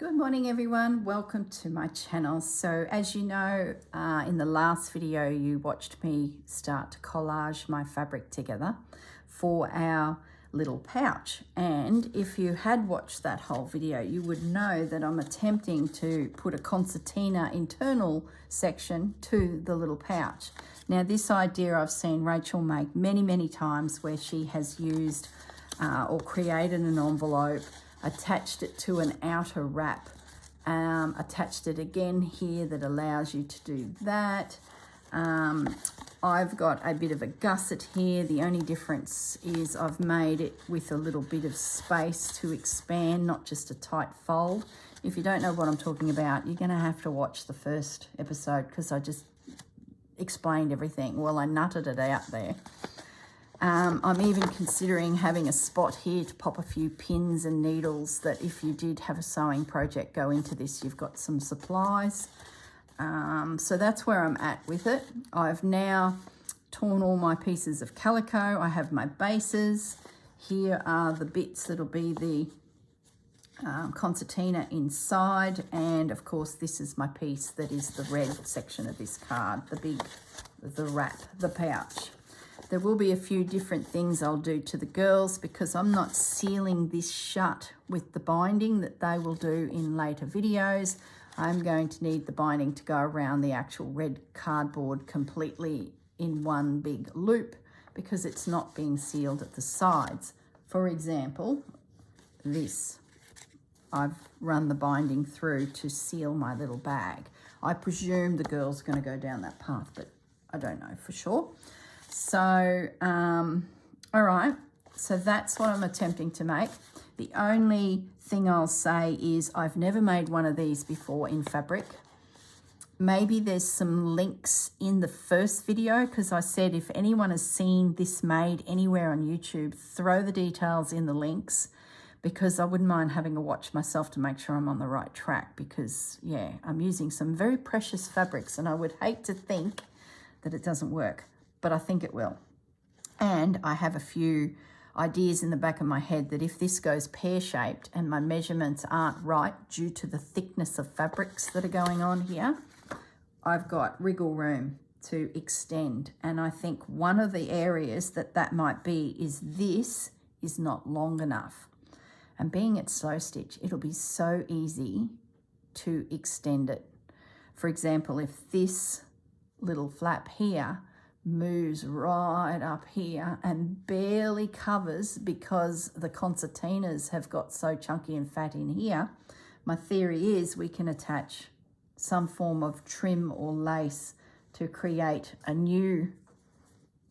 Good morning everyone, welcome to my channel. So as you know, in the last video you watched me start to collage my fabric together for our little pouch, and if you had watched that whole video you would know that I'm attempting to put a concertina internal section to the little pouch. Now this idea I've seen Rachel make many times, where she has used or created an envelope, attached it to an outer wrap, attached it again here that allows you to do that. I've got a bit of a gusset here. The only difference is I've made it with a little bit of space to expand, not just a tight fold. If you don't know what I'm talking about, you're going to have to watch the first episode because I just explained everything. Well, I nutted it out there. I'm even considering having a spot here to pop a few pins and needles, that if you did have a sewing project go into this, you've got some supplies. So that's where I'm at with it. I've now torn all my pieces of calico. I have my bases. Here are the bits that'll be the concertina inside, and of course this is my piece that is the red section of this card, the wrap, the pouch. There will be a few different things I'll do to the girls because I'm not sealing this shut with the binding that they will do in later videos. I'm going to need the binding to go around the actual red cardboard completely in one big loop because it's not being sealed at the sides. For example, this, I've run the binding through to seal my little bag. I presume the girls are going to go down that path, but I don't know for sure. So, all right, so that's what I'm attempting to make. The only thing I'll say is I've never made one of these before in fabric. Maybe there's some links in the first video, because I said if anyone has seen this made anywhere on YouTube, throw the details in the links, because I wouldn't mind having a watch myself to make sure I'm on the right track, because, yeah, I'm using some very precious fabrics and I would hate to think that it doesn't work. But I think it will. And I have a few ideas in the back of my head that if this goes pear-shaped and my measurements aren't right due to the thickness of fabrics that are going on here, I've got wriggle room to extend. And I think one of the areas that might be is this is not long enough. And being it's slow stitch, it'll be so easy to extend it. For example, if this little flap here moves right up here and barely covers because the concertinas have got so chunky and fat in here, my theory is we can attach some form of trim or lace to create a new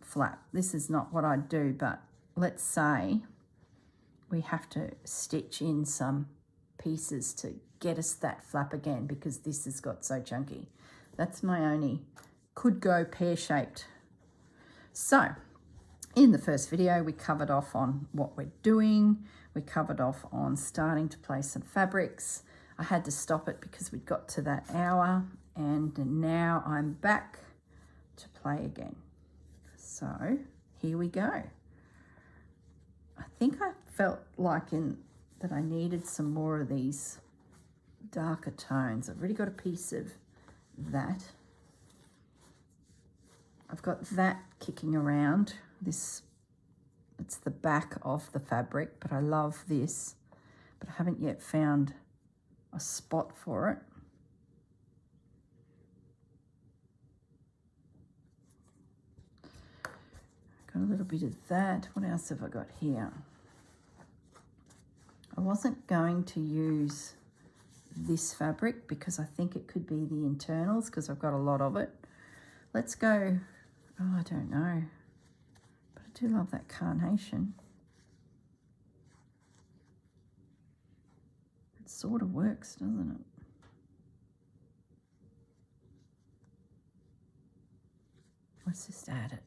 flap. This is not what I'd do, but let's say we have to stitch in some pieces to get us that flap again because this has got so chunky. That's my only, could go pear-shaped. So in the first video, we covered off on what we're doing. We covered off on starting to place some fabrics. I had to stop it because we'd got to that hour, and now I'm back to play again. So here we go. I think I felt like that I needed some more of these darker tones. I've already got a piece of that. I've got that kicking around. This, it's the back of the fabric, but I love this, but I haven't yet found a spot for it. Got a little bit of that. What else have I got here? I wasn't going to use this fabric because I think it could be the internals because I've got a lot of it. Let's go. Oh, I don't know, but I do love that carnation. It sort of works, doesn't it? Let's just add it.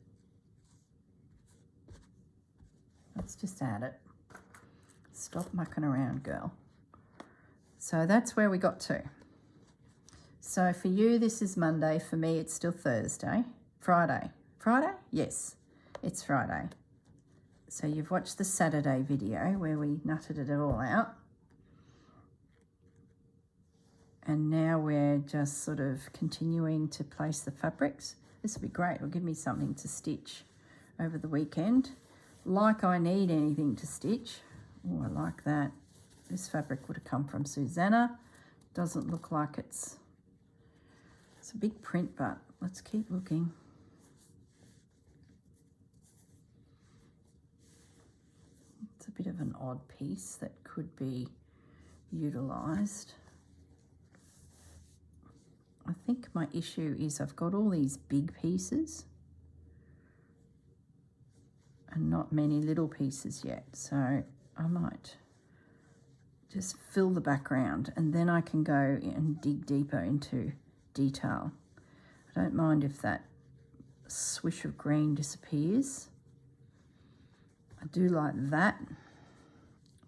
Let's just add it. Stop mucking around, girl. So that's where we got to. So for you, this is Monday. For me, it's still Thursday. Friday. Friday? Yes, it's Friday. So you've watched the Saturday video where we nutted it all out. And now we're just sort of continuing to place the fabrics. This will be great. It'll give me something to stitch over the weekend. Like I need anything to stitch. Oh, I like that. This fabric would have come from Susanna. Doesn't look like it's a big print, but let's keep looking. It's a bit of an odd piece that could be utilised. I think my issue is I've got all these big pieces and not many little pieces yet. So I might just fill the background and then I can go and dig deeper into detail. I don't mind if that swish of green disappears. I do like that.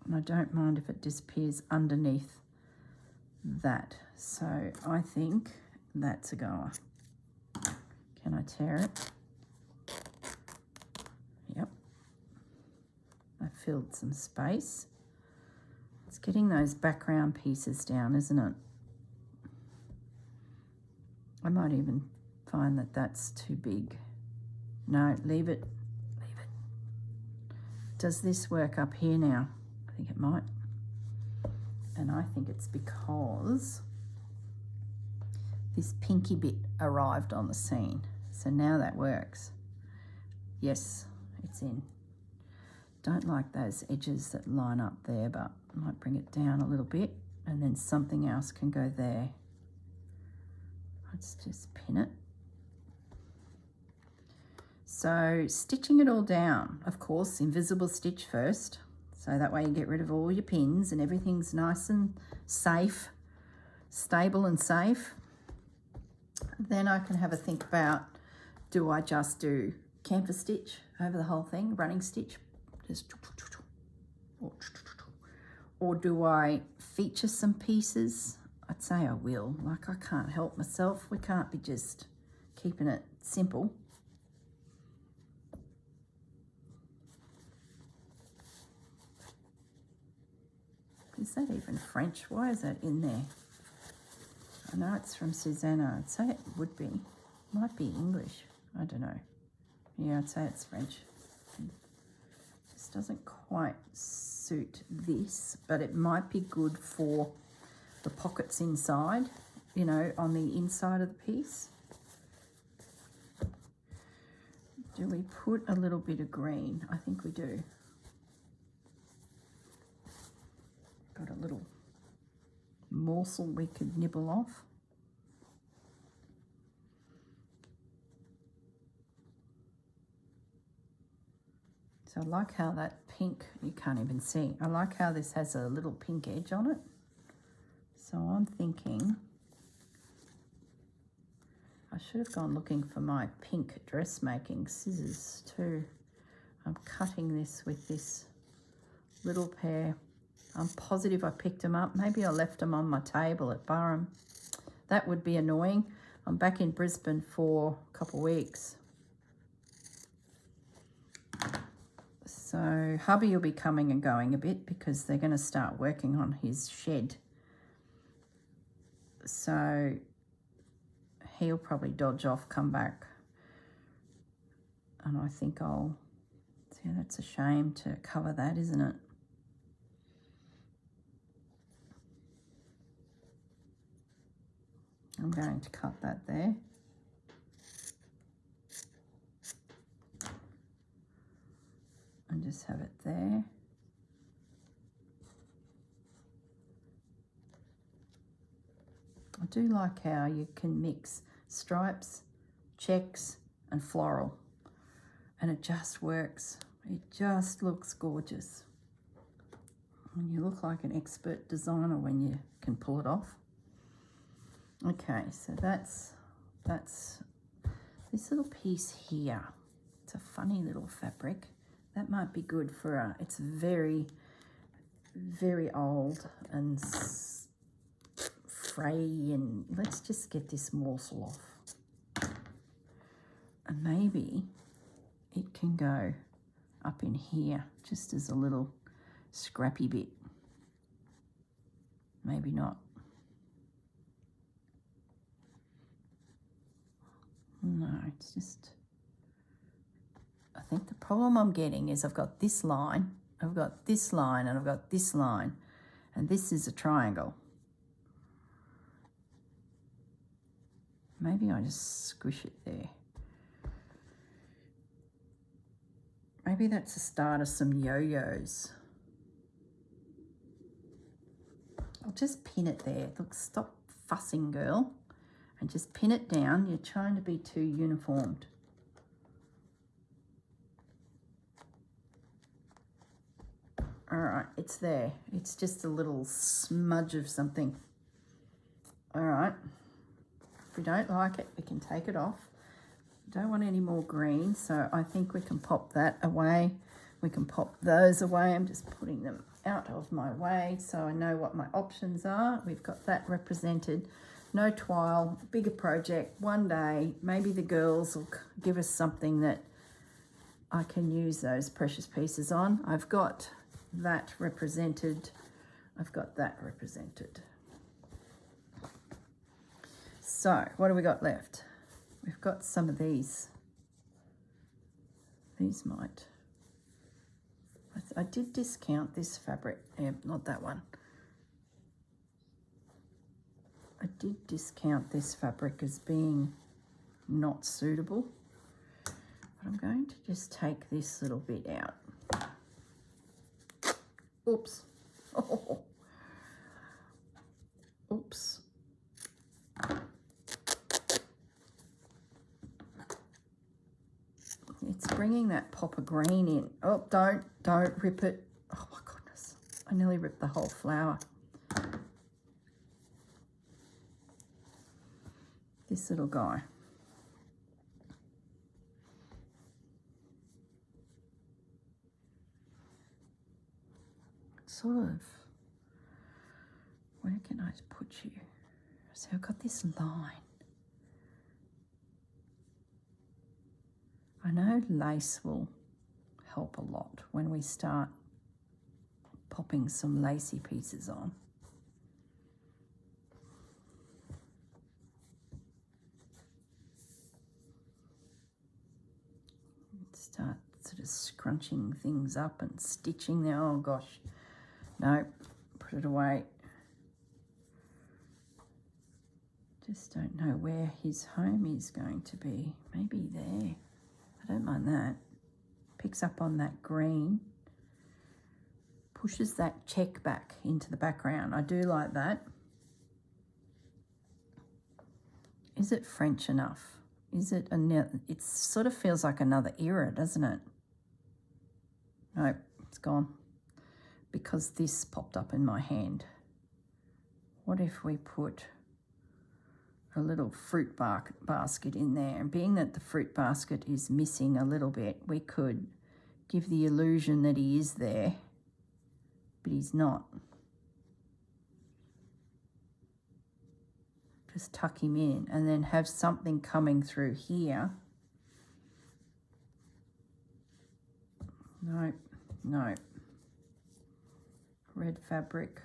And I don't mind if it disappears underneath that. So I think that's a goer. Can I tear it? Yep. I filled some space. It's getting those background pieces down, isn't it? I might even find that that's too big. No, leave it. Leave it. Does this work up here now? I think it might. And I think it's because this pinky bit arrived on the scene. So now that works. Yes, it's in. Don't like those edges that line up there, but I might bring it down a little bit and then something else can go there. Let's just pin it. So stitching it all down, of course, invisible stitch first. So that way you get rid of all your pins and everything's nice and safe, stable and safe. Then I can have a think about, do I just do canvas stitch over the whole thing, running stitch, just, or do I feature some pieces? I'd say I will. Like, I can't help myself. We can't be just keeping it simple. Is that even French? Why is that in there? I know it's from Susanna. I'd say it would be. Might be English. I don't know. Yeah, I'd say it's French. It just doesn't quite suit this, but it might be good for the pockets inside, you know, on the inside of the piece. Do we put a little bit of green? I think we do. Got a little morsel we could nibble off. So I like how that pink, you can't even see. I like how this has a little pink edge on it. So I'm thinking I should have gone looking for my pink dressmaking scissors too. I'm cutting this with this little pair. I'm positive I picked them up. Maybe I left them on my table at Burrum. That would be annoying. I'm back in Brisbane for a couple of weeks. So hubby will be coming and going a bit because they're going to start working on his shed. So he'll probably dodge off, come back. And I think I'll, see, that's a shame to cover that, isn't it? I'm going to cut that there. And just have it there. I do like how you can mix stripes, checks and floral, and it just works. It just looks gorgeous. And you look like an expert designer when you can pull it off. Okay, so that's this little piece here. It's a funny little fabric. That might be good for a, it's very, very old and fray, and let's just get this morsel off. And maybe it can go up in here just as a little scrappy bit. Maybe not. No, it's just, I think the problem I'm getting is I've got this line, I've got this line, and I've got this line, and this is a triangle. Maybe I just squish it there. Maybe that's the start of some yo-yos. I'll just pin it there. Look, stop fussing, girl, and just pin it down. You're trying to be too uniformed. All right, it's there. It's just a little smudge of something. All right. If we don't like it, we can take it off. Don't want any more green, so I think we can pop that away. We can pop those away. I'm just putting them out of my way so I know what my options are. We've got that represented. No twile, bigger project, one day. Maybe the girls will give us something that I can use those precious pieces on. I've got that represented. I've got that represented. So what do we got left? We've got some of these. These might. I did discount this fabric. Yeah, not that one. I did discount this fabric as being not suitable. But I'm going to just take this little bit out. Oops. Oh. Oops. It's bringing that pop of green in. Oh, don't rip it. Oh my goodness. I nearly ripped the whole flower. This little guy. Sort of, where can I put you? So I've got this line. I know lace will help a lot when we start popping some lacy pieces on. Start sort of scrunching things up and stitching there. Oh gosh, no, put it away. Just don't know where his home is going to be. Maybe there. I don't mind that. Picks up on that green. Pushes that check back into the background. I do like that. Is it French enough? Is it it sort of feels like another era, doesn't it? Nope, it's gone. Because this popped up in my hand. What if we put a little fruit basket in there? And being that the fruit basket is missing a little bit, we could give the illusion that he is there, but he's not. Just tuck him in and then have something coming through here. Nope, nope. Red fabric.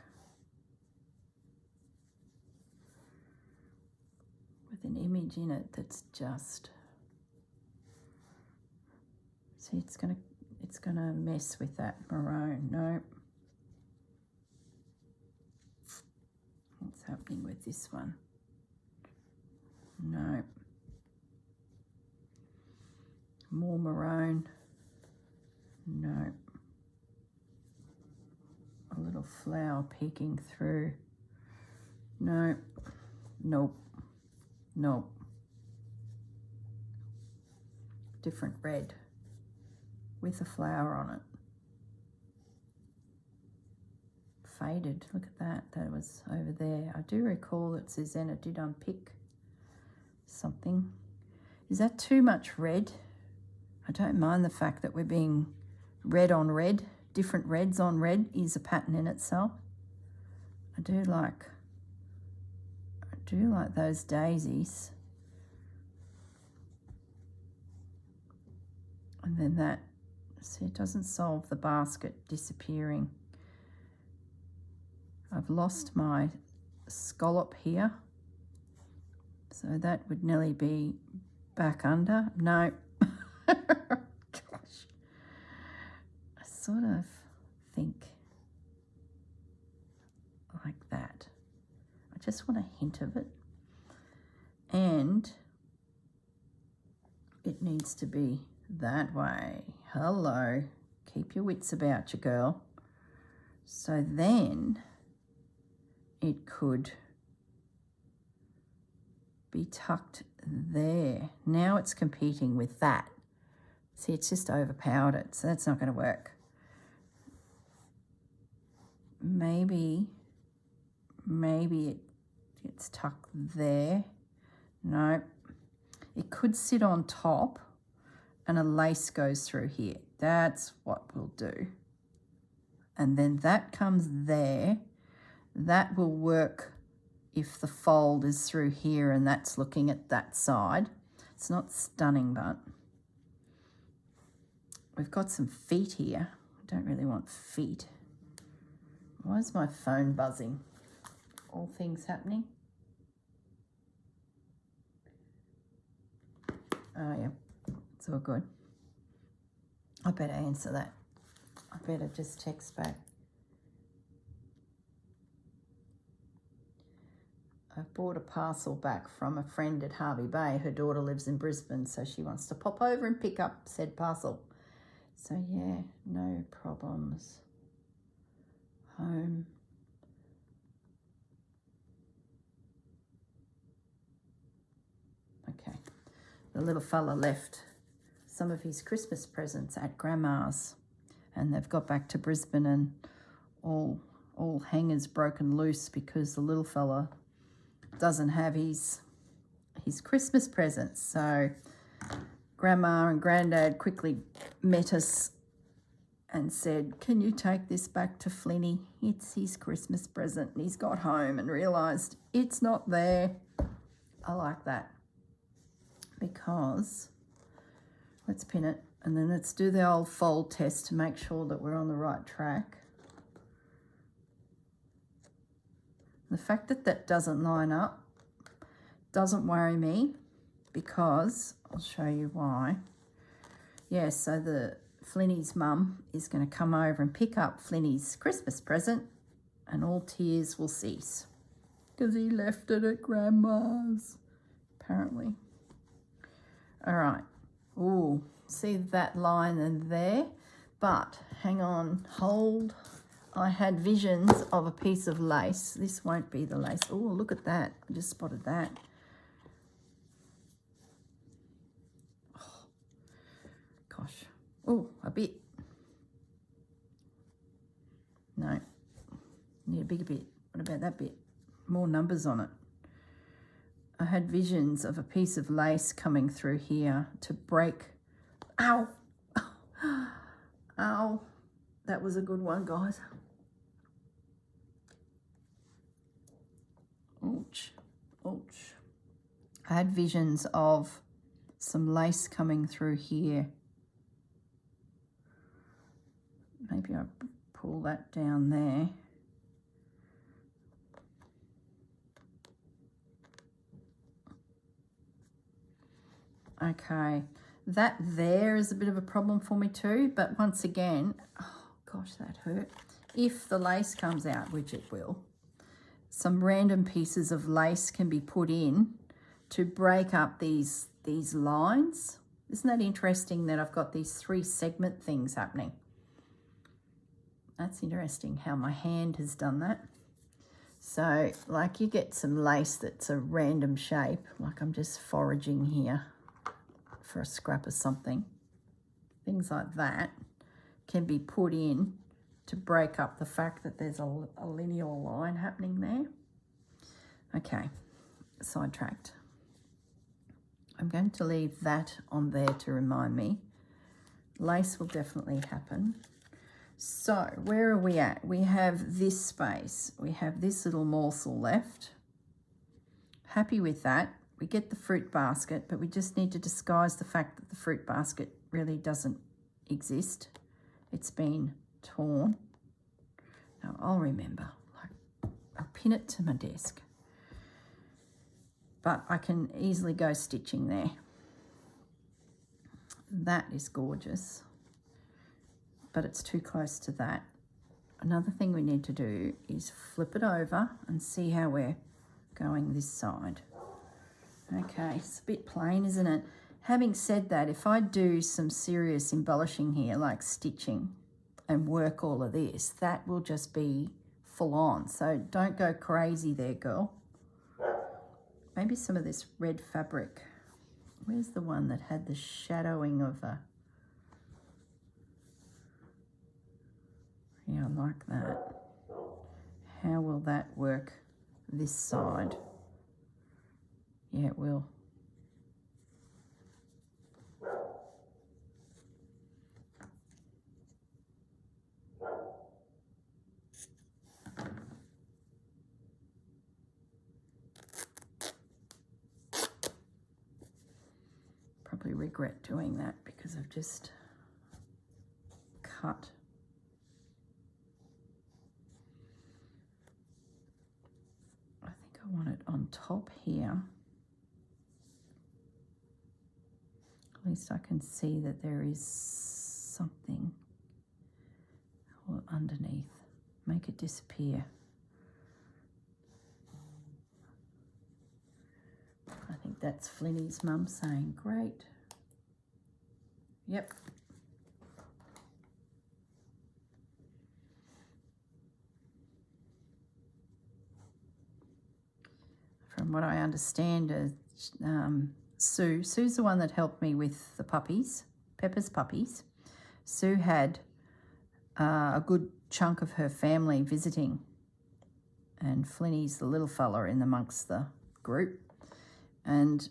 With an image in it that's just, see, it's gonna mess with that maroon. Nope. What's happening with this one? No. More maroon. No. A little flower peeking through. No. Nope. Nope. Different red with a flower on it. Faded. Look at that. That was over there. I do recall that Susanna did unpick something. Is that too much red? I don't mind the fact that we're being red on red. Different reds on red is a pattern in itself. I do like those daisies. And then that, see, it doesn't solve the basket disappearing. I've lost my scallop here. So that would nearly be back under. No. Gosh. I sort of think like that. I just want a hint of it. And it needs to be that way. Hello. Keep your wits about you, girl. So then it could be tucked there. Now it's competing with that. See, it's just overpowered it, so that's not going to work. Maybe it's tucked there. No. It could sit on top and a lace goes through here. That's what we'll do. And then that comes there. That will work if the fold is through here and that's looking at that side. It's not stunning, but we've got some feet here. I don't really want feet. Why is my phone buzzing? All things happening. Oh yeah, it's all good. I better answer that. I better just text back. I've bought a parcel back from a friend at Harvey Bay. Her daughter lives in Brisbane, so she wants to pop over and pick up said parcel. So yeah, no problems. Home. Okay. The little fella left some of his Christmas presents at Grandma's, and they've got back to Brisbane and all hangers broken loose because the little fella doesn't have his Christmas presents. So Grandma and Granddad quickly met us and said, can you take this back to Flinny? It's his Christmas present. And he's got home and realised it's not there. I like that, because let's pin it and then let's do the old fold test to make sure that we're on the right track. The fact that that doesn't line up doesn't worry me, because I'll show you why. Yeah, so the Flinny's mum is going to come over and pick up Flinny's Christmas present, and all tears will cease because he left it at Grandma's, apparently. All right. Ooh, see that line in there? But hang on, hold. I had visions of a piece of lace. This won't be the lace. Oh, look at that. I just spotted that. Oh, gosh. Oh, a bit. No. Need a bigger bit. What about that bit? More numbers on it. I had visions of a piece of lace coming through here to break. Ow. Ow. That was a good one, guys. Ouch. Ouch. I had visions of some lace coming through here. Maybe I pull that down there. Okay, that there is a bit of a problem for me too, but once again, oh gosh, that hurt. If the lace comes out, which it will, some random pieces of lace can be put in to break up these lines. Isn't that interesting that I've got these 3 segment things happening? That's interesting how my hand has done that. So, like, you get some lace that's a random shape, like I'm just foraging here for a scrap of something. Things like that can be put in to break up the fact that there's a linear line happening there. Okay, sidetracked. I'm going to leave that on there to remind me. Lace will definitely happen. So where are we at? We have this space. We have this little morsel left. Happy with that. We get the fruit basket, but we just need to disguise the fact that the fruit basket really doesn't exist. It's been torn. Now I'll remember. I'll pin it to my desk. But I can easily go stitching there. That is gorgeous, but it's too close to that. Another thing we need to do is flip it over and see how we're going this side. Okay, it's a bit plain, isn't it? Having said that, if I do some serious embellishing here, like stitching, and work all of this, that will just be full on. So don't go crazy there, girl. Maybe some of this red fabric. Where's the one that had the shadowing of a... Yeah, I like that. How will that work this side? Yeah, it will. Probably regret doing that because I've just cut. I think I want it on top here. At least I can see that there is something underneath. Make it disappear. I think that's Flinny's mum saying, great. Yep. From what I understand, Sue's the one that helped me with the puppies, Pepper's puppies. Sue had a good chunk of her family visiting, and Flinny's the little fella in amongst the group. And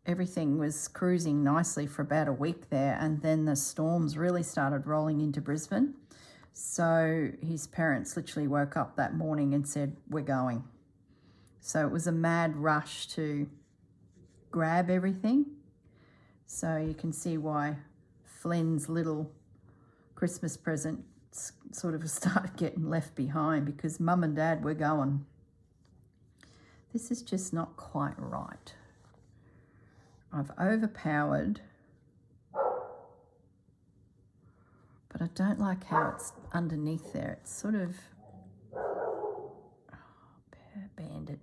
everything was cruising nicely for about a week there, and then the storms really started rolling into Brisbane. So his parents literally woke up that morning and said, we're going. So it was a mad rush to grab everything. So you can see why Flynn's little Christmas present sort of started getting left behind, because Mum and Dad were going. This is just not quite right. I've overpowered, but I don't like how it's underneath there. It's sort of banded.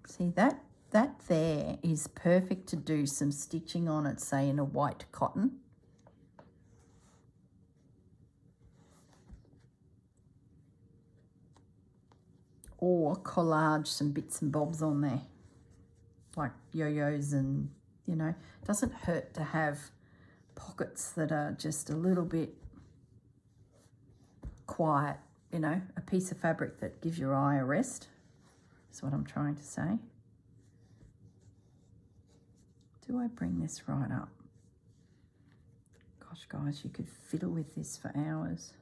See, that there is perfect to do some stitching on it, say in a white cotton. Or collage some bits and bobs on there, like yo-yos, and, you know, it doesn't hurt to have pockets that are just a little bit quiet, you know, a piece of fabric that gives your eye a rest. That's what I'm trying to say. Do I bring this right up? Gosh, guys, you could fiddle with this for hours.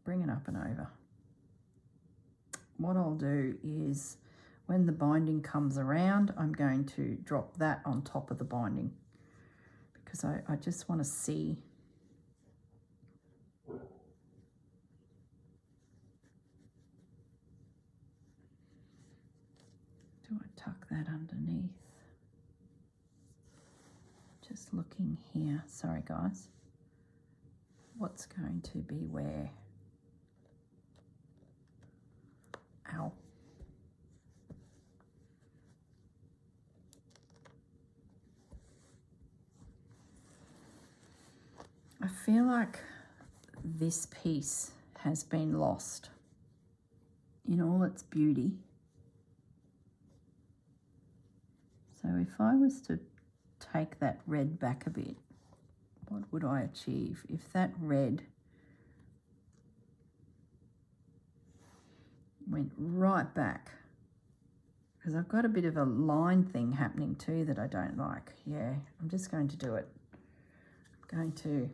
Bring it up and over. What I'll do is, when the binding comes around, I'm going to drop that on top of the binding, because I just want to see. Do I tuck that underneath? Just looking here. Sorry, guys. What's going to be where? Ow. I feel like this piece has been lost in all its beauty. So if I was to take that red back a bit, what would I achieve? If that red went right back, because I've got a bit of a line thing happening too that I don't like. Yeah, I'm just going to do it. I'm going to,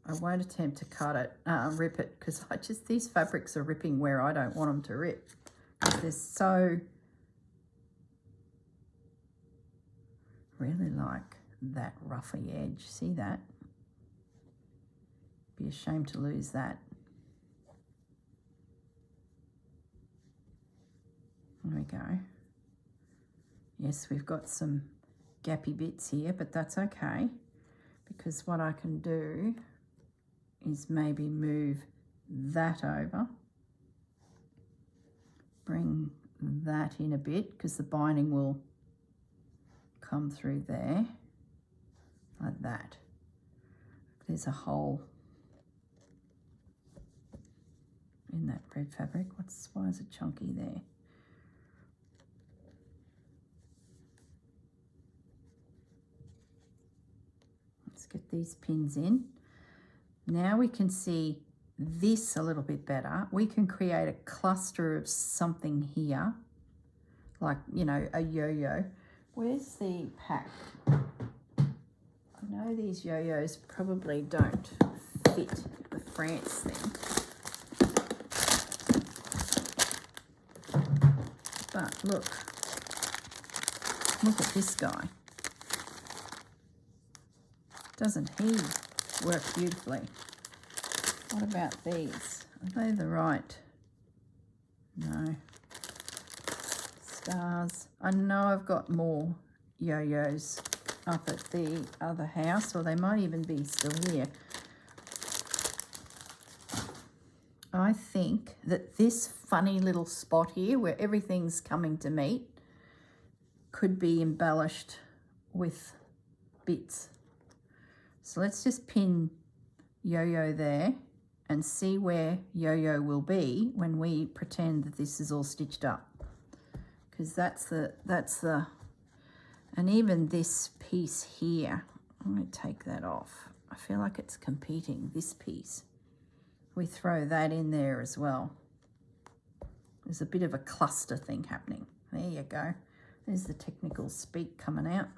I won't attempt to cut it, rip it, because these fabrics are ripping where I don't want them to rip. They're so, really like that ruffly edge. See that? Be a shame to lose that. There we go. Yes, we've got some gappy bits here, but that's okay, because what I can do is maybe move that over, bring that in a bit, because the binding will come through there like that. There's a hole in that red fabric. Why is it chunky there? Let's get these pins in. Now we can see this a little bit better. We can create a cluster of something here, like, you know, a yo-yo. Where's the pack? I know these yo-yos probably don't fit the France thing, but look at this guy. Doesn't he work beautifully? What about these? Are they the right? No. Stars. I know I've got more yo-yos up at the other house, or they might even be still here. I think that this funny little spot here where everything's coming to meet could be embellished with bits. So let's just pin yo-yo there and see where yo-yo will be when we pretend that this is all stitched up. Because that's the, and even this piece here, I'm going to take that off. I feel like it's competing, this piece. We throw that in there as well. There's a bit of a cluster thing happening. There you go. There's the technical speak coming out.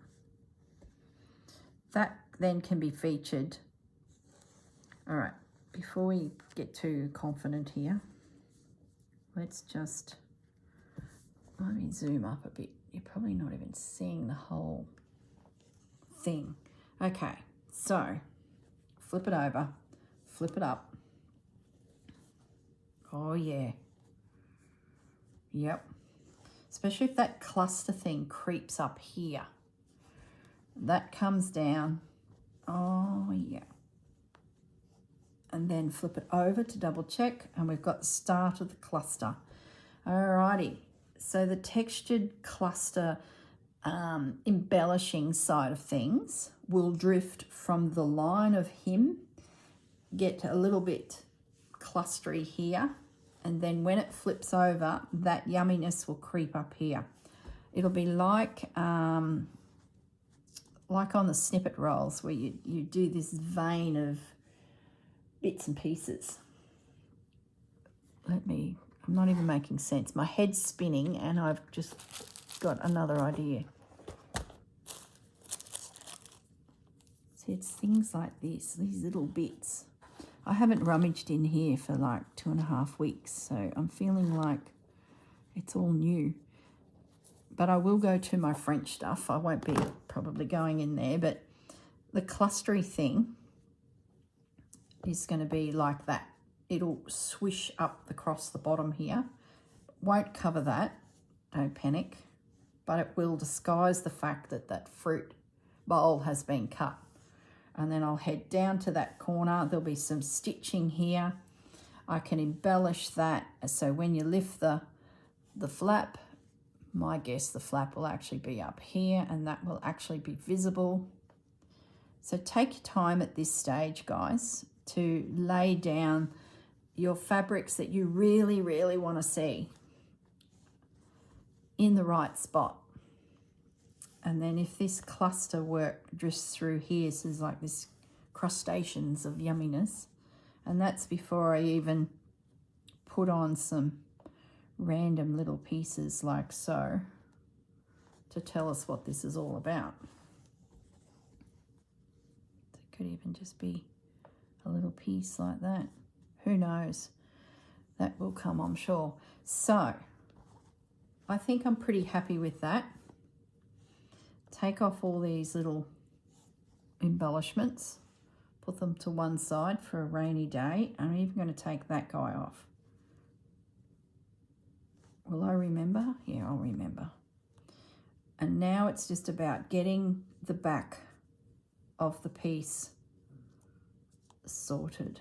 That then can be featured. All right, before we get too confident here, let's just, let me zoom up a bit. You're probably not even seeing the whole thing. Okay, so flip it over, flip it up. Oh yeah. Yep. Especially if that cluster thing creeps up here. That comes down. Oh yeah. And then flip it over to double check, and we've got the start of the cluster. Alrighty. So the textured cluster embellishing side of things will drift from the line of him, get a little bit clustery here, and then when it flips over, that yumminess will creep up here. It'll be like on the snippet rolls where you do this vein of bits and pieces. I'm not even making sense. My head's spinning and I've just got another idea. See, it's things like this, these little bits. I haven't rummaged in here for like 2.5 weeks, so I'm feeling like it's all new. But I will go to my French stuff. I won't be probably going in there, but the clustery thing is going to be like that. It'll swish up across the bottom here. Won't cover that, don't panic, but it will disguise the fact that that fruit bowl has been cut. And then I'll head down to that corner. There'll be some stitching here. I can embellish that. So when you lift the flap, my guess the flap will actually be up here and that will actually be visible. So take your time at this stage, guys, to lay down your fabrics that you really, really want to see in the right spot. And then if this cluster work drifts through here, so there's like this crustaceans of yumminess, and that's before I even put on some random little pieces like so to tell us what this is all about. It could even just be a little piece like that. Who knows? That will come, I'm sure. So I think I'm pretty happy with that. Take off all these little embellishments, put them to one side for a rainy day. I'm even going to take that guy off. Will I remember? Yeah, I'll remember. And now it's just about getting the back of the piece sorted.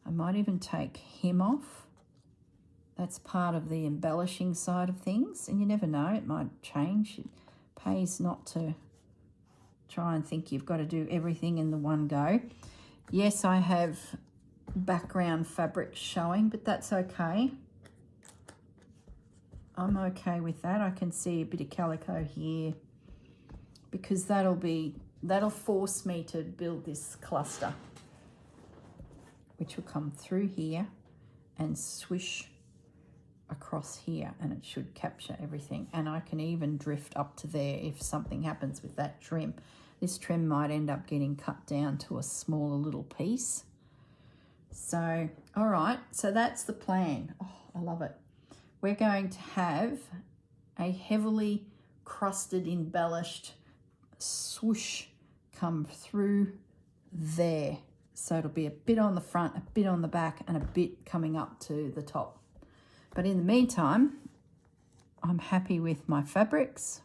I might even take him off. That's part of the embellishing side of things, and you never know, it might change. It pays not to try and think you've got to do everything in the one go. Yes, I have background fabric showing, but that's okay. I'm okay with that. I can see a bit of calico here because that'll force me to build this cluster, which will come through here and swish across here, and it should capture everything. And I can even drift up to there if something happens with that trim. This trim might end up getting cut down to a smaller little piece. So, all right, so that's the plan. Oh, I love it. We're going to have a heavily crusted, embellished swoosh come through there. So it'll be a bit on the front, a bit on the back, and a bit coming up to the top. But in the meantime, I'm happy with my fabrics.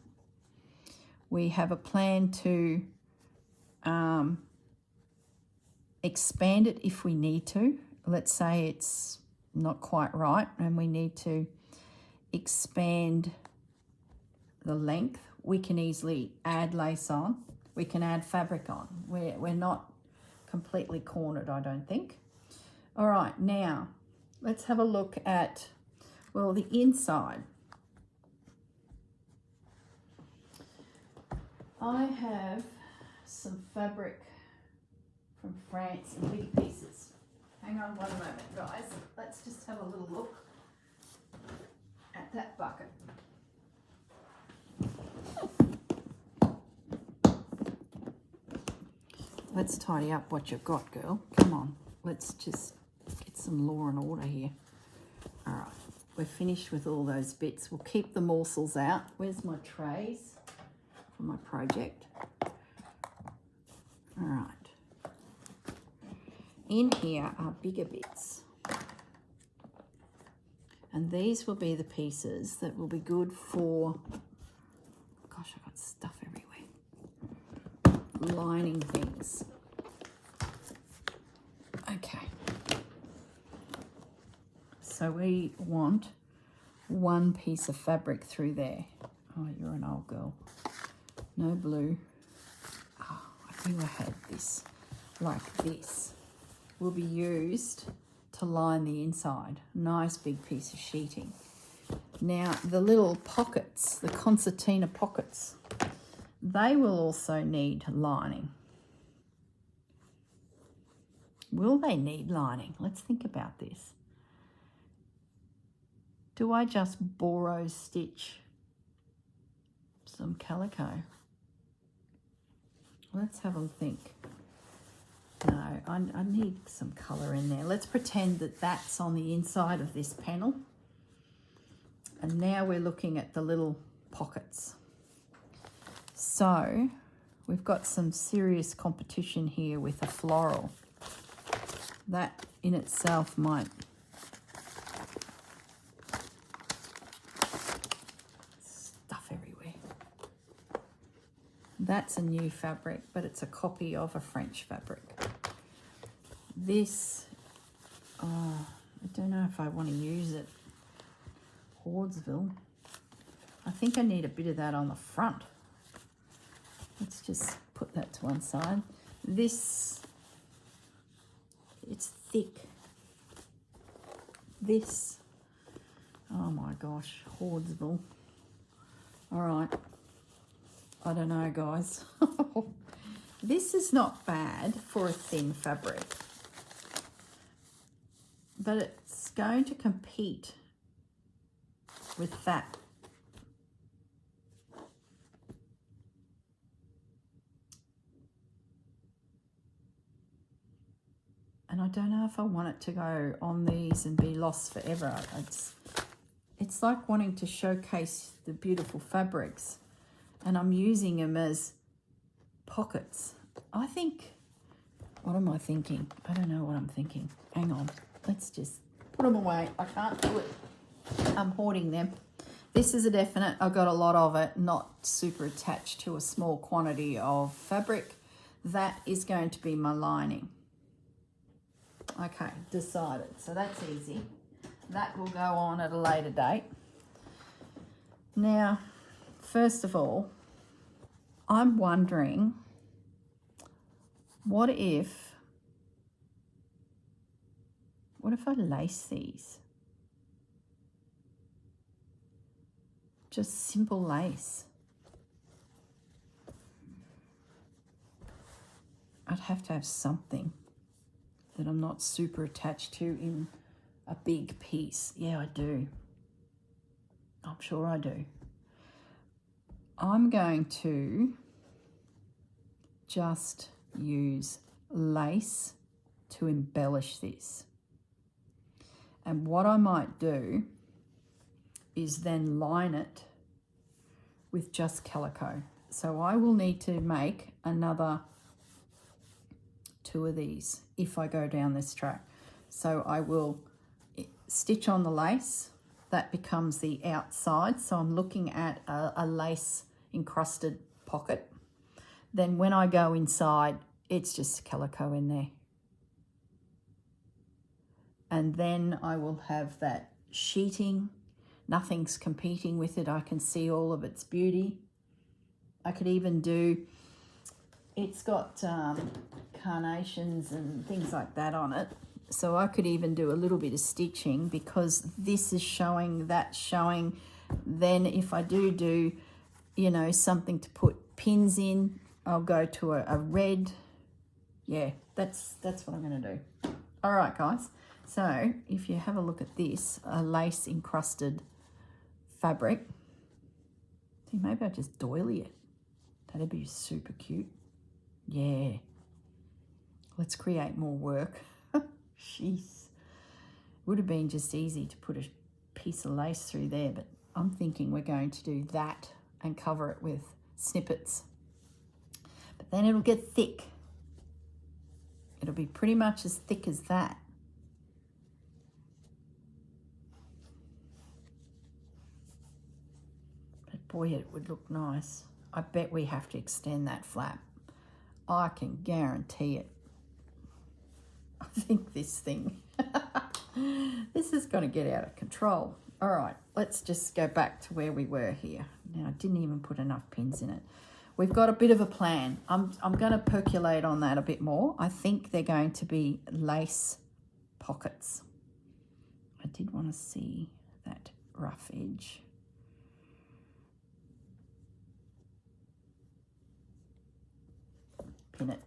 We have a plan to expand it if we need to. Let's say it's not quite right and we need to expand the length. We can easily add lace on. We can add fabric on. We're not completely cornered, I don't think. All right, now let's have a look at, well, the inside. I have some fabric from France in big pieces. Hang on one moment, guys. Let's just have a little look at that bucket. Let's tidy up what you've got, girl. Come on. Let's just get some law and order here. All right. We're finished with all those bits. We'll keep the morsels out. Where's my trays for my project? All right. In here are bigger bits. And these will be the pieces that will be good for, gosh, I've got stuff everywhere. Lining things. Okay. So we want one piece of fabric through there. Oh, you're an old girl. No blue. Oh, I knew I had this. Like this. Will be used to line the inside. Nice big piece of sheeting. Now, the little pockets, the concertina pockets, they will also need lining. Will they need lining? Let's think about this. Do I just borrow stitch some calico? Let's have a think. No, I need some colour in there. Let's pretend that that's on the inside of this panel. And now we're looking at the little pockets. So we've got some serious competition here with a floral. That in itself might stuff everywhere. That's a new fabric, but it's a copy of a French fabric. This, oh, I don't know if I want to use it. Hordsville. I think I need a bit of that on the front. Let's just put that to one side. This, it's thick. This, oh my gosh, Hordsville. All right. I don't know, guys. This is not bad for a thin fabric, but it's going to compete with that. And I don't know if I want it to go on these and be lost forever. It's like wanting to showcase the beautiful fabrics, and I'm using them as pockets. I think, what am I thinking? I don't know what I'm thinking. Hang on. Let's just put them away. I can't do it. I'm hoarding them. This is a definite, I've got a lot of it, not super attached to a small quantity of fabric. That is going to be my lining. Okay, decided. So that's easy. That will go on at a later date. Now, first of all, I'm wondering, what if I lace these? Just simple lace. I'd have to have something that I'm not super attached to in a big piece. Yeah, I do. I'm sure I do. I'm going to just use lace to embellish this. And what I might do is then line it with just calico. So I will need to make another 2 of these if I go down this track. So I will stitch on the lace. That becomes the outside. So I'm looking at a lace encrusted pocket. Then when I go inside, it's just calico in there. And then I will have that sheeting. Nothing's competing with it. I can see all of its beauty. I could even do, it's got carnations and things like that on it. So I could even do a little bit of stitching because this is showing, that's showing. Then if I do, you know, something to put pins in, I'll go to a red. Yeah, that's what I'm going to do. All right, guys. So if you have a look at this, a lace encrusted fabric. See, maybe I'll just doily it. That'd be super cute. Yeah. Let's create more work. Jeez. Would have been just easy to put a piece of lace through there, but I'm thinking we're going to do that and cover it with snippets. But then it'll get thick. It'll be pretty much as thick as that. But boy, it would look nice. I bet we have to extend that flap. I can guarantee it. I think this thing, this is going to get out of control. All right, let's just go back to where we were here. Now, I didn't even put enough pins in it. We've got a bit of a plan. I'm going to percolate on that a bit more. I think they're going to be lace pockets. I did want to see that rough edge. Pin it.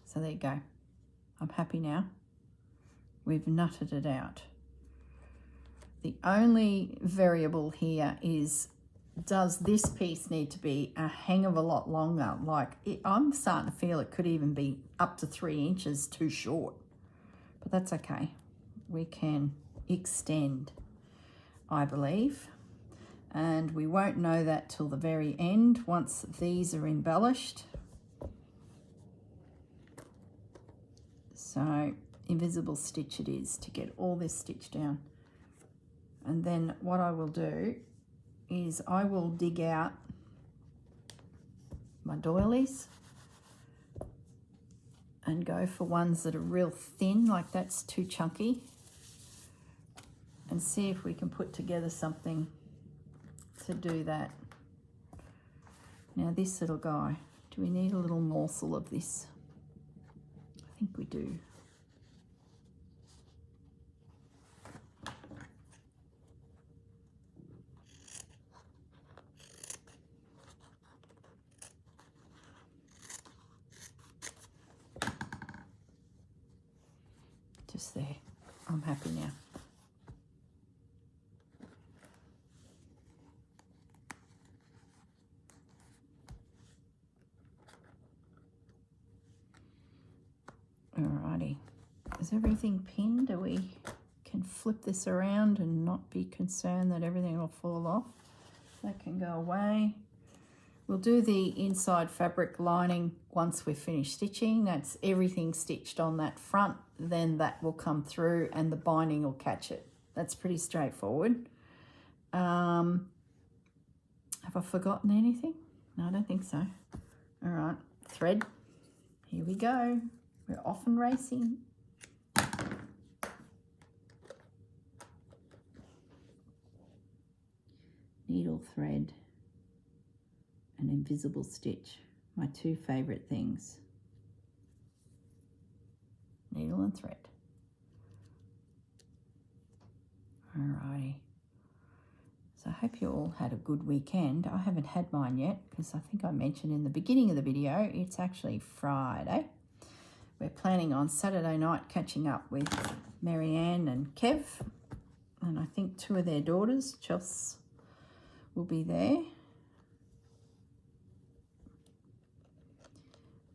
So there you go. I'm happy now. We've nutted it out. The only variable here is, does this piece need to be a hang of a lot longer? Like, I'm starting to feel it could even be up to 3 inches too short. But that's okay. We can extend, I believe. And we won't know that till the very end once these are embellished. So invisible stitch it is to get all this stitched down. And then what I will do is I will dig out my doilies and go for ones that are real thin, like that's too chunky, and see if we can put together something to do that. Now this little guy, do we need a little morsel of this? I think we do. Just there. I'm happy now. Alrighty, is everything pinned? We can flip this around and not be concerned that everything will fall off. That can go away. We'll do the inside fabric lining once we've finished stitching. That's everything stitched on that front. Then that will come through and the binding will catch it. That's pretty straightforward. Have I forgotten anything? No, I don't think so. All right, thread. Here we go. We're off and racing. Needle, thread, and invisible stitch. My two favourite things. Needle and thread. Alrighty. So I hope you all had a good weekend. I haven't had mine yet because I think I mentioned in the beginning of the video, it's actually Friday. We're planning on Saturday night catching up with Marianne and Kev, and I think two of their daughters, Chels, will be there.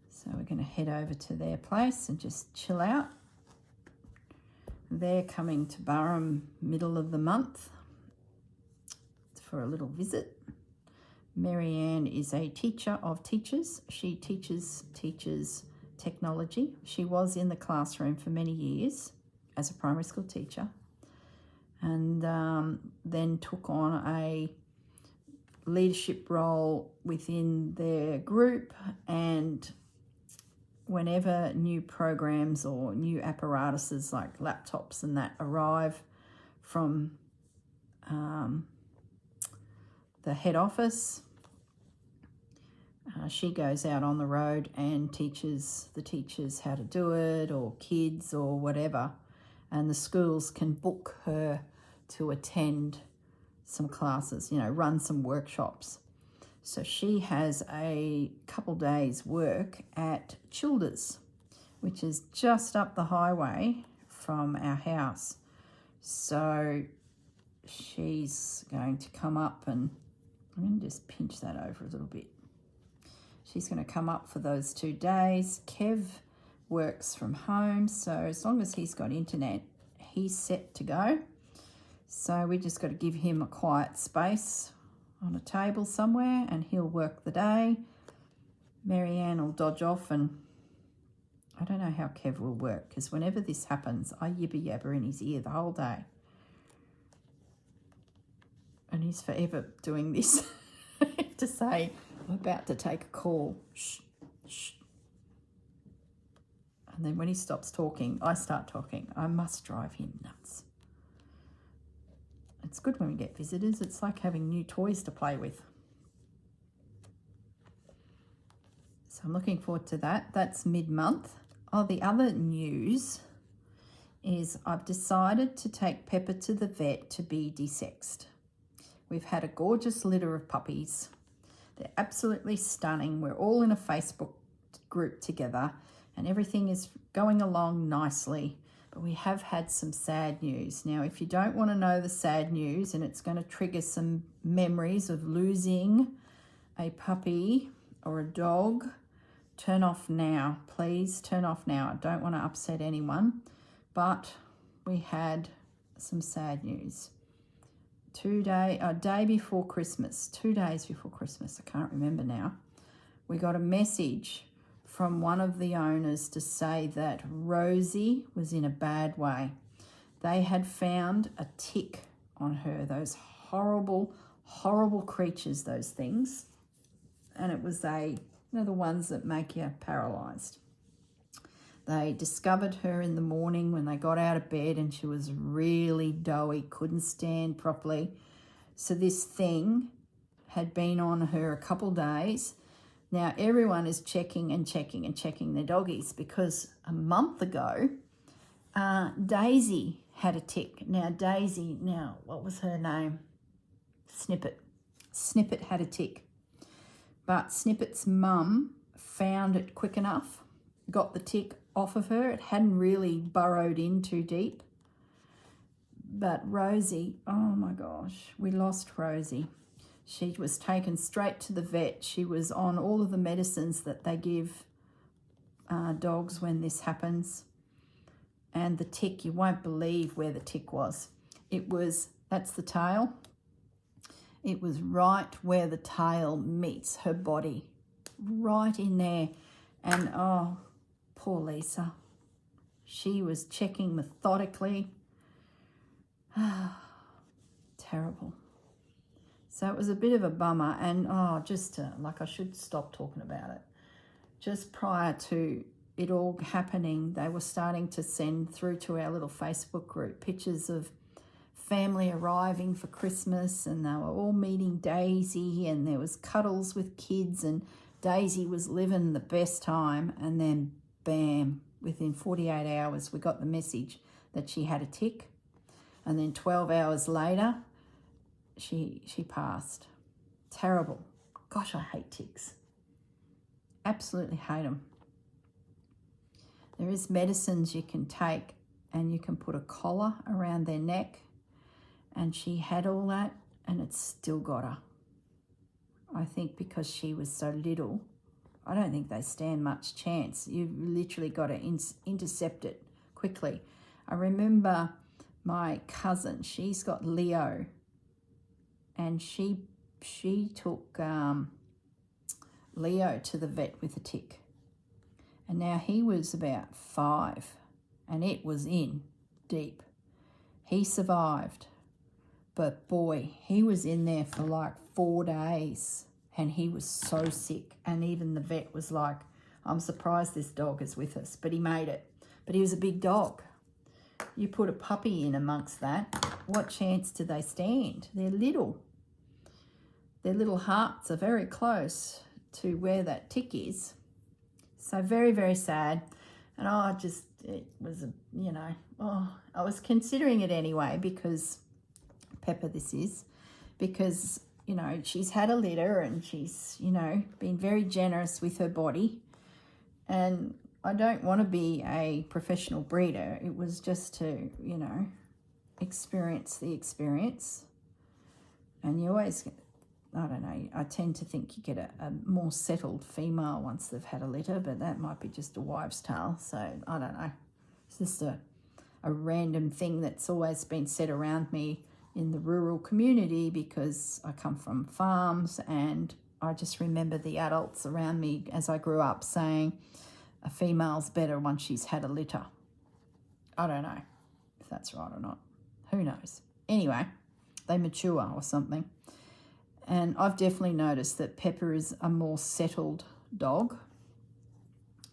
So we're going to head over to their place and just chill out. They're coming to Burrum middle of the month for a little visit. Marianne is a teacher of teachers. She teaches technology. She was in the classroom for many years as a primary school teacher, and then took on a leadership role within their group, and whenever new programs or new apparatuses like laptops and that arrive from the head office, she goes out on the road and teaches the teachers how to do it, or kids or whatever, and the schools can book her to attend some classes, you know, run some workshops. So she has a couple days work at Childers, which is just up the highway from our house. So she's going to come up, and I'm going to just pinch that over a little bit. She's going to come up for those 2 days. Kev works from home, so as long as he's got internet, he's set to go. So we just got to give him a quiet space on a table somewhere and he'll work the day. Marianne will dodge off, and I don't know how Kev will work, because whenever this happens, I yibber yabber in his ear the whole day. And he's forever doing this to say, I'm about to take a call. Shh, shh. And then when he stops talking, I start talking. I must drive him nuts. It's good when we get visitors. It's like having new toys to play with. So I'm looking forward to that. That's mid-month. Oh, the other news is I've decided to take Pepper to the vet to be desexed. We've had a gorgeous litter of puppies. They're absolutely stunning. We're all in a Facebook group together and everything is going along nicely. But we have had some sad news. Now, if you don't want to know the sad news, and it's going to trigger some memories of losing a puppy or a dog, turn off now. Please turn off now. I don't want to upset anyone. But we had some sad news. A day before Christmas, 2 days before Christmas, I can't remember now, we got a message from one of the owners to say that Rosie was in a bad way. They had found a tick on her, those horrible, horrible creatures, those things. And it was the ones that make you paralysed. They discovered her in the morning when they got out of bed, and she was really doughy, couldn't stand properly. So this thing had been on her a couple days. Now everyone is checking and checking and checking their doggies, because a month ago, Daisy had a tick. Now Daisy, what was her name? Snippet. Snippet had a tick. But Snippet's mum found it quick enough, got the tick off of her. It hadn't really burrowed in too deep. But Rosie, oh my gosh, we lost Rosie. She was taken straight to the vet. She was on all of the medicines that they give dogs when this happens. And the tick, you won't believe where the tick was. That's the tail. It was right where the tail meets her body, right in there. And oh, poor Lisa. She was checking methodically. Terrible. So it was a bit of a bummer. And like I should stop talking about it. Just prior to it all happening, they were starting to send through to our little Facebook group pictures of family arriving for Christmas, and they were all meeting Daisy, and there was cuddles with kids, and Daisy was living the best time. And then bam, within 48 hours we got the message that she had a tick, and then 12 hours later she passed. Terrible. Gosh, I hate ticks. Absolutely hate them. There is medicines you can take, and you can put a collar around their neck, and she had all that, and it still got her. I think because she was so little, I don't think they stand much chance. You've literally got to intercept it quickly. I remember my cousin, she's got Leo, and she took Leo to the vet with a tick. And now he was about 5, and it was in deep. He survived, but boy, he was in there for like 4 days, and he was so sick. And even the vet was like, I'm surprised this dog is with us, but he made it. But he was a big dog. You put a puppy in amongst that, what chance do they stand? They're little. Their little hearts are very close to where that tick is. So very, very sad. And it was, I was considering it anyway because, Pepper this is, because, she's had a litter, and she's, been very generous with her body. And I don't want to be a professional breeder. It was just to, experience the experience. And you always, I don't know, I tend to think you get a more settled female once they've had a litter, but that might be just a wives' tale. So I don't know. It's just a random thing that's always been said around me in the rural community, because I come from farms, and I just remember the adults around me as I grew up saying a female's better once she's had a litter. I don't know if that's right or not. Who knows? Anyway, they mature or something. And I've definitely noticed that Pepper is a more settled dog.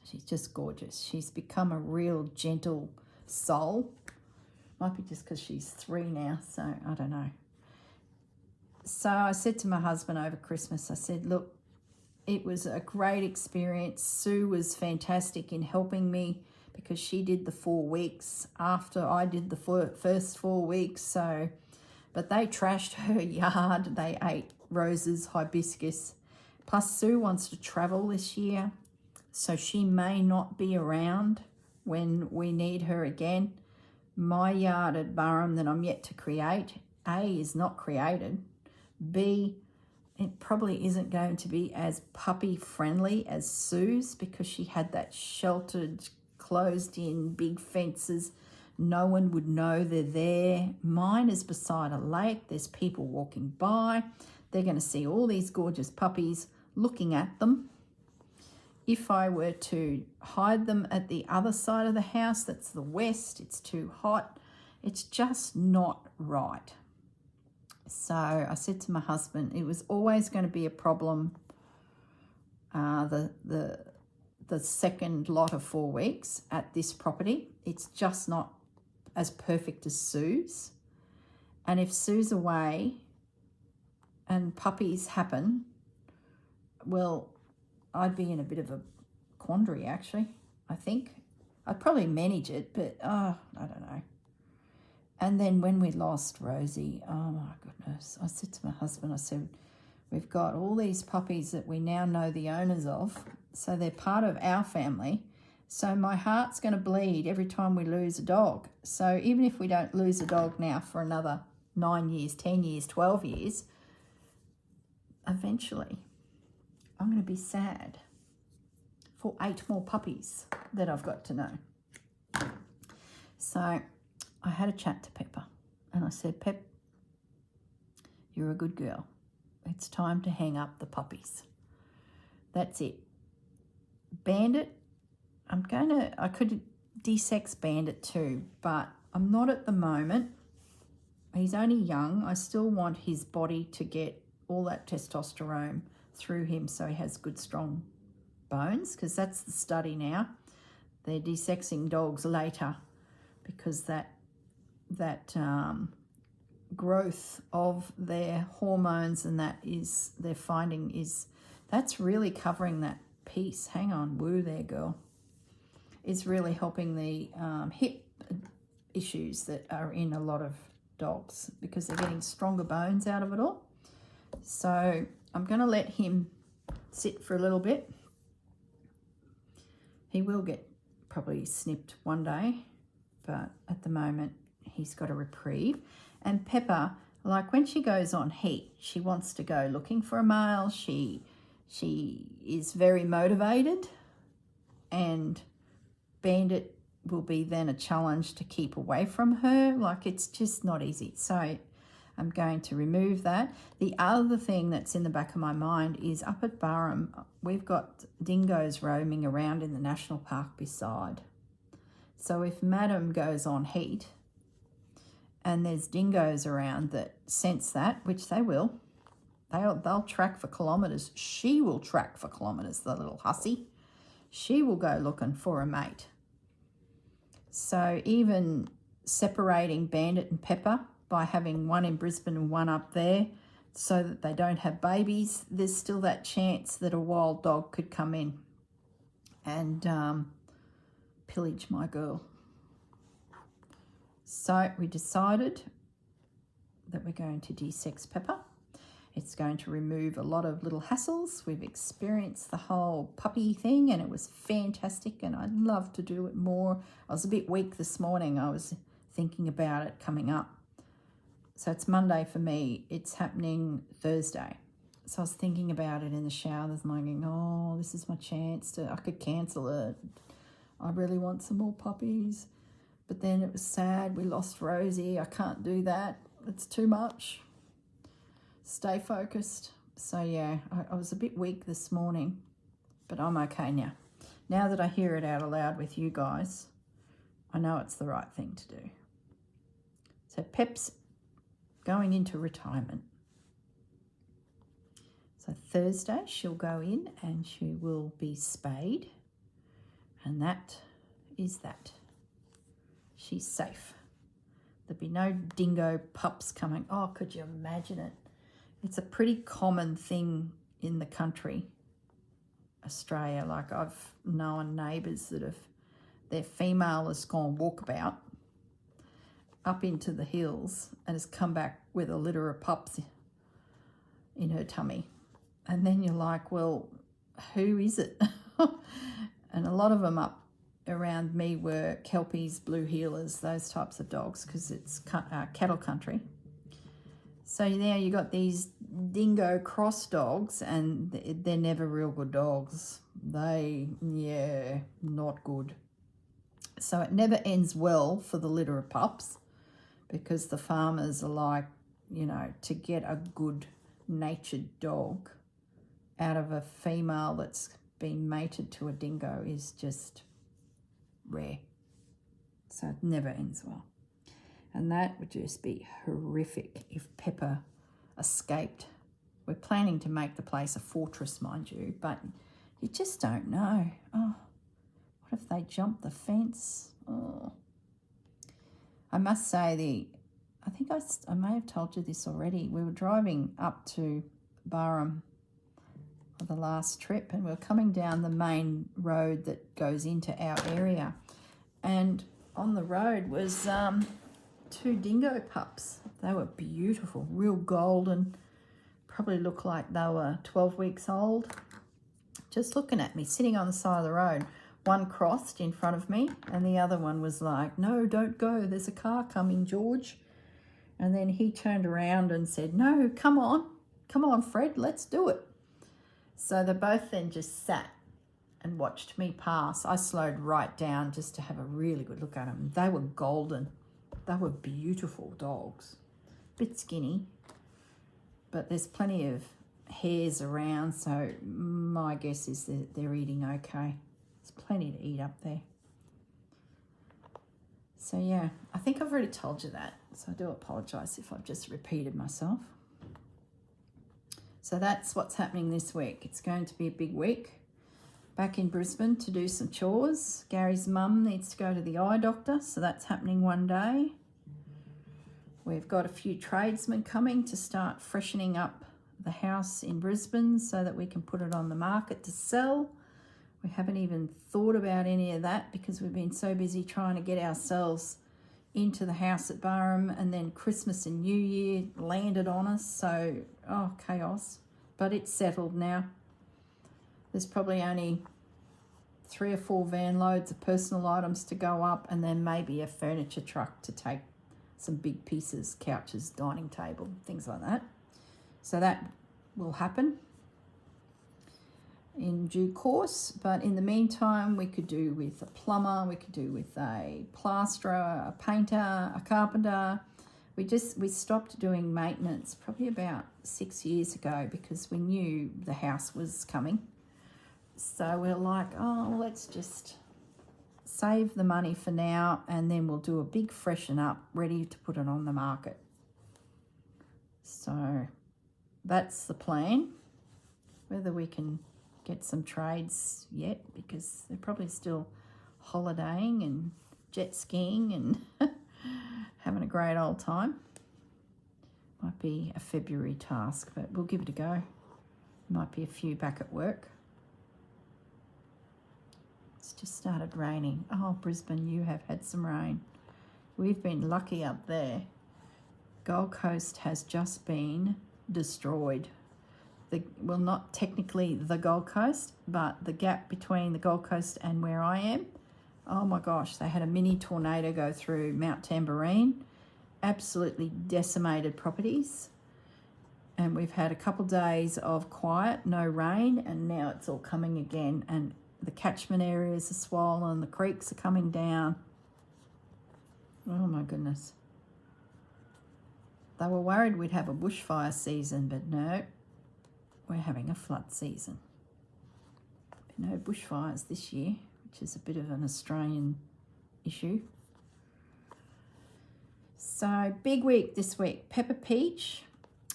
She's just gorgeous. She's become a real gentle soul. Might be just because she's 3 now, so I don't know. So I said to my husband over Christmas, I said, look, it was a great experience. Sue was fantastic in helping me because she did the 4 weeks after I did the first 4 weeks. So, but they trashed her yard. They ate roses, hibiscus. Plus Sue wants to travel this year, so she may not be around when we need her again. My yard at Burrum that I'm yet to create, A, is not created. B, it probably isn't going to be as puppy friendly as Sue's because she had that sheltered, closed in, big fences. No one would know they're there. Mine is beside a lake. There's people walking by. They're going to see all these gorgeous puppies looking at them. If I were to hide them at the other side of the house, that's the west, it's too hot. It's just not right. So I said to my husband, it was always going to be a problem, the second lot of 4 weeks at this property. It's just not as perfect as Sue's. And if Sue's away and puppies happen, well, I'd be in a bit of a quandary, actually, I think. I'd probably manage it, but, I don't know. And then when we lost Rosie, oh, my goodness, I said to my husband, I said, we've got all these puppies that we now know the owners of, so they're part of our family. So my heart's going to bleed every time we lose a dog. So even if we don't lose a dog now for another 9 years, 10 years, 12 years, eventually I'm going to be sad for 8 more puppies that I've got to know. So I had a chat to Pepper and I said, Pep, you're a good girl. It's time to hang up the puppies. That's it. Bandit, I could desex Bandit too, but I'm not at the moment. He's only young. I still want his body to get all that testosterone through him so he has good, strong bones, because that's the study now. They're desexing dogs later because that growth of their hormones and that is, they're finding is, that's really covering that piece. Hang on, woo there, girl. It's really helping the hip issues that are in a lot of dogs because they're getting stronger bones out of it all. So I'm going to let him sit for a little bit. He will get probably snipped one day, but at the moment he's got a reprieve. And Pepper, like when she goes on heat, she wants to go looking for a male. She is very motivated, and Bandit will be then a challenge to keep away from her. Like, it's just not easy. So I'm going to remove that. The other thing that's in the back of my mind is up at Barham, we've got dingoes roaming around in the national park beside. So if Madam goes on heat and there's dingoes around that sense that, which they will, they'll track for kilometres. She will track for kilometres, the little hussy. She will go looking for a mate. So even separating Bandit and Pepper by having one in Brisbane and one up there so that they don't have babies, there's still that chance that a wild dog could come in and pillage my girl. So we decided that we're going to desex Pepper. It's going to remove a lot of little hassles. We've experienced the whole puppy thing and it was fantastic, and I'd love to do it more. I was a bit weak this morning. I was thinking about it coming up. So it's Monday for me. It's happening Thursday. So I was thinking about it in the shower this morning. Oh, this is my chance I could cancel it. I really want some more puppies. But then it was sad. We lost Rosie. I can't do that. It's too much. Stay focused. So yeah, I was a bit weak this morning, but I'm okay now. Now that I hear it out aloud with you guys, I know it's the right thing to do. So Pep's going into retirement. So Thursday she'll go in and she will be spayed, and that is that. She's safe. There'll be no dingo pups coming. Oh, could you imagine it? It's a pretty common thing in the country, Australia. Like, I've known neighbours that their female has gone walkabout up into the hills and has come back with a litter of pups in her tummy. And then you're like, well, who is it? And a lot of them up around me were Kelpies, blue heelers, those types of dogs, because it's cattle country. So now you got these dingo cross dogs, and they're never real good dogs. Not good. So it never ends well for the litter of pups, because the farmers are like, to get a good natured dog out of a female that's been mated to a dingo is just rare. So it never ends well. And that would just be horrific if Pepper escaped. We're planning to make the place a fortress, mind you, but you just don't know. Oh, what if they jump the fence? Oh. I must say, I think I may have told you this already. We were driving up to Barham for the last trip, and we were coming down the main road that goes into our area. And on the road was 2 dingo pups. They were beautiful, real golden, probably looked like they were 12 weeks old. Just looking at me, sitting on the side of the road. One crossed in front of me and the other one was like, no, don't go, there's a car coming, George. And then he turned around and said, no, come on, Fred, let's do it. So they both then just sat and watched me pass. I slowed right down just to have a really good look at them. They were golden. They were beautiful dogs. Bit skinny, but there's plenty of hares around, so my guess is that they're eating okay. There's plenty to eat up there. So yeah, I think I've already told you that, so I do apologise if I've just repeated myself. So that's what's happening this week. It's going to be a big week. Back in Brisbane to do some chores. Gary's mum needs to go to the eye doctor, so that's happening one day. We've got a few tradesmen coming to start freshening up the house in Brisbane so that we can put it on the market to sell. We haven't even thought about any of that because we've been so busy trying to get ourselves into the house at Barham, and then Christmas and New Year landed on us, so chaos. But it's settled now. There's probably only 3 or 4 van loads of personal items to go up, and then maybe a furniture truck to take some big pieces, couches, dining table, things like that. So that will happen in due course. But in the meantime, we could do with a plumber, we could do with a plasterer, a painter, a carpenter. We stopped doing maintenance probably about 6 years ago because we knew the house was coming. So we're like, let's just save the money for now, and then we'll do a big freshen up, ready to put it on the market. So that's the plan. Whether we can get some trades yet, because they're probably still holidaying and jet skiing and having a great old time. Might be a February task, but we'll give it a go. Might be a few back at work. It's just started raining. Oh, Brisbane, you have had some rain. We've been lucky up there. Gold Coast has just been destroyed. Well, not technically the Gold Coast, but the gap between the Gold Coast and where I am. Oh my gosh, they had a mini tornado go through Mount Tamborine. Absolutely decimated properties. And we've had a couple days of quiet, no rain, and now it's all coming again. And the catchment areas are swollen, the creeks are coming down. Oh my goodness. They were worried we'd have a bushfire season, but no, we're having a flood season. No bushfires this year, which is a bit of an Australian issue. So big week this week. Pepper Peach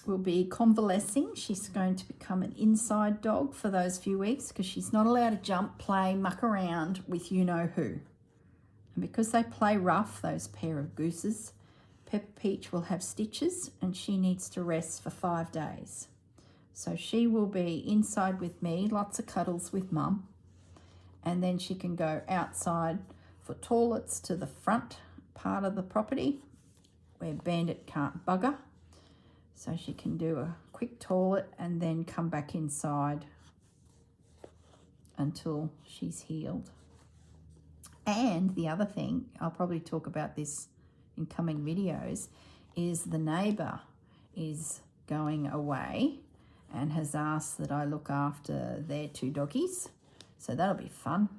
will be convalescing. She's going to become an inside dog for those few weeks because she's not allowed to jump, play, muck around with you-know-who. And because they play rough, those pair of gooses, Pepper Peach will have stitches and she needs to rest for 5 days. So she will be inside with me, lots of cuddles with Mum, and then she can go outside for toilets to the front part of the property where Bandit can't bugger. So she can do a quick toilet and then come back inside until she's healed. And the other thing, I'll probably talk about this in coming videos, is the neighbour is going away and has asked that I look after their 2 doggies. So that'll be fun.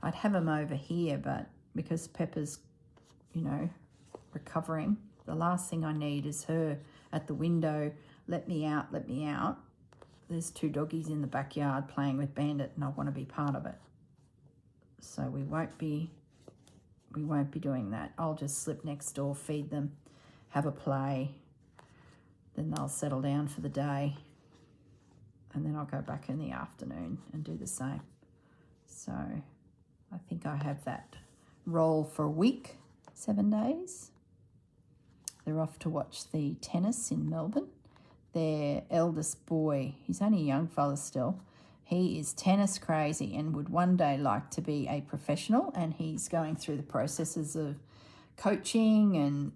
I'd have them over here, but because Pepper's, recovering, the last thing I need is her at the window, let me out, let me out. There's 2 doggies in the backyard playing with Bandit and I want to be part of it. So we won't be doing that. I'll just slip next door, feed them, have a play, then they'll settle down for the day, and then I'll go back in the afternoon and do the same. So I think I have that role for a week, 7 days. They're off to watch the tennis in Melbourne. Their eldest boy, he's only a young fella still, he is tennis crazy and would one day like to be a professional, and he's going through the processes of coaching and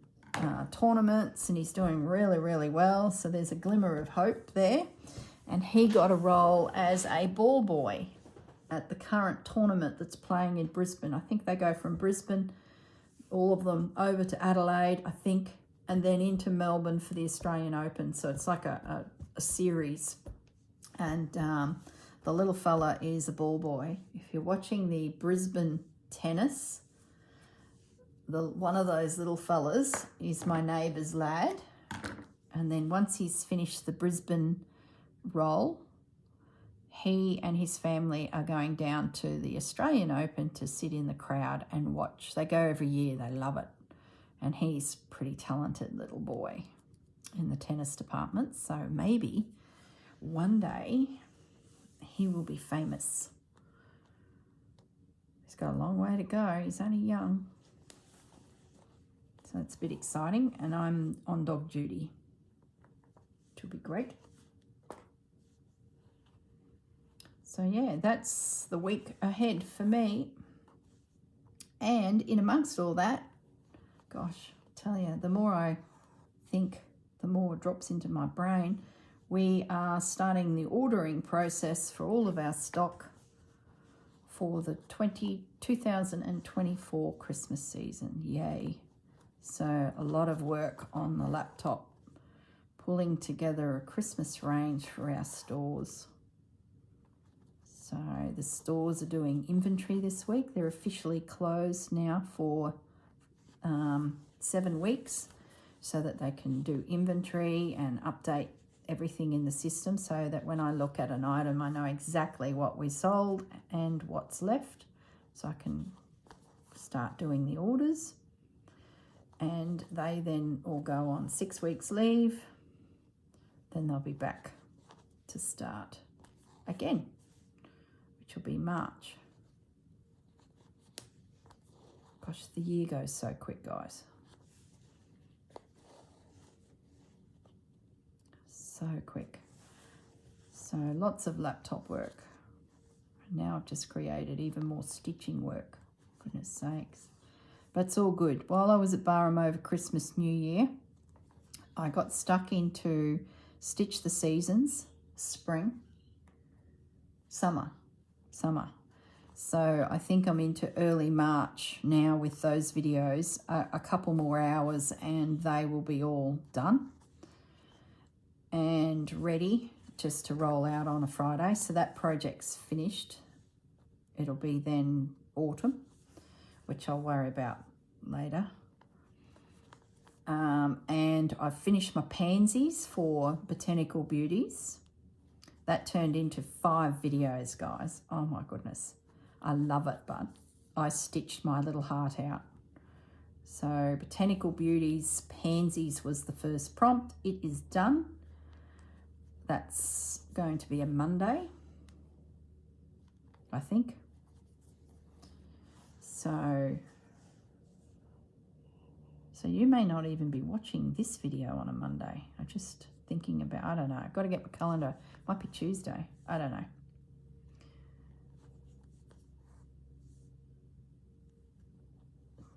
tournaments, and he's doing really, really well. So there's a glimmer of hope there. And he got a role as a ball boy at the current tournament that's playing in Brisbane. I think they go from Brisbane, all of them, over to Adelaide, I think, and then into Melbourne for the Australian Open. So it's like a series. And the little fella is a ball boy. If you're watching the Brisbane tennis, one of those little fellas is my neighbour's lad, And then once he's finished the Brisbane role, he and his family are going down to the Australian Open to sit in the crowd and watch. They go every year. They love it. And he's a pretty talented little boy in the tennis department. So maybe one day he will be famous. He's got a long way to go. He's only young. So it's a bit exciting. And I'm on dog duty, which will be great. So yeah, that's the week ahead for me. And in amongst all that, gosh, I tell you, the more I think, the more it drops into my brain. We are starting the ordering process for all of our stock for the 2024 Christmas season. Yay. So a lot of work on the laptop, pulling together a Christmas range for our stores. So the stores are doing inventory this week. They're officially closed now for 7 weeks so that they can do inventory and update everything in the system so that when I look at an item, I know exactly what we sold and what's left. So I can start doing the orders. And they then all go on 6 weeks leave. Then they'll be back to start again, which will be March. Gosh, the year goes so quick, guys. So quick. So lots of laptop work. Now I've just created even more stitching work. Goodness sakes. But it's all good. While I was at Barham over Christmas, New Year, I got stuck into Stitch the Seasons, spring, summer. So I think I'm into early March now with those videos, a couple more hours and they will be all done and ready just to roll out on a Friday. So that project's finished. It'll be then autumn, which I'll worry about later. And I've finished my pansies for Botanical Beauties. That turned into 5 videos, guys. Oh my goodness. I love it, but I stitched my little heart out. So Botanical Beauties, Pansies was the first prompt. It is done. That's going to be a Monday, I think. So you may not even be watching this video on a Monday. I'm just thinking about, I don't know. I've got to get my calendar. Might be Tuesday. I don't know.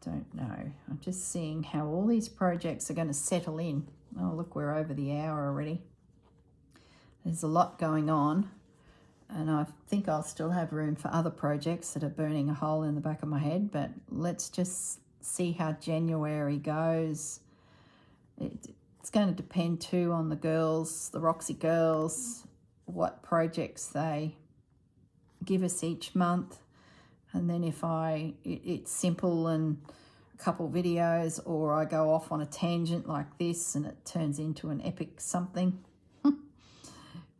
Don't know. I'm just seeing how all these projects are going to settle in. Oh, look, we're over the hour already. There's a lot going on. And I think I'll still have room for other projects that are burning a hole in the back of my head. But let's just see how January goes. It's going to depend too on the girls, the Roxy girls, what projects they give us each month. And then if it's simple and a couple videos, or I go off on a tangent like this and it turns into an epic something.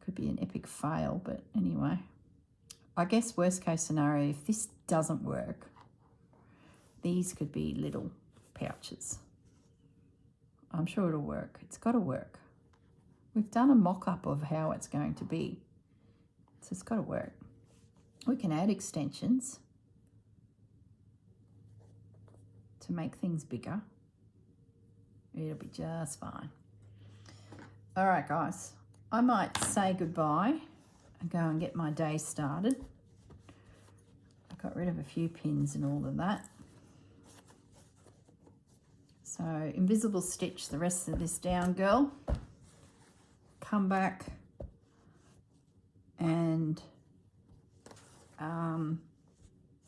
Could be an epic fail, but anyway. I guess worst case scenario, if this doesn't work, these could be little pouches. I'm sure it'll work. It's got to work. We've done a mock-up of how it's going to be. So it's got to work. We can add extensions to make things bigger. It'll be just fine. All right, guys. I might say goodbye and go and get my day started. I got rid of a few pins and all of that. So invisible stitch the rest of this down, girl. Come back and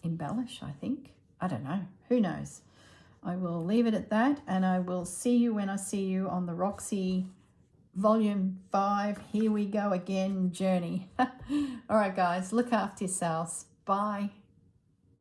embellish, I think. I don't know. Who knows? I will leave it at that, and I will see you when I see you on the Roxy Volume 5. Here we go again, journey. All right, guys, look after yourselves. Bye.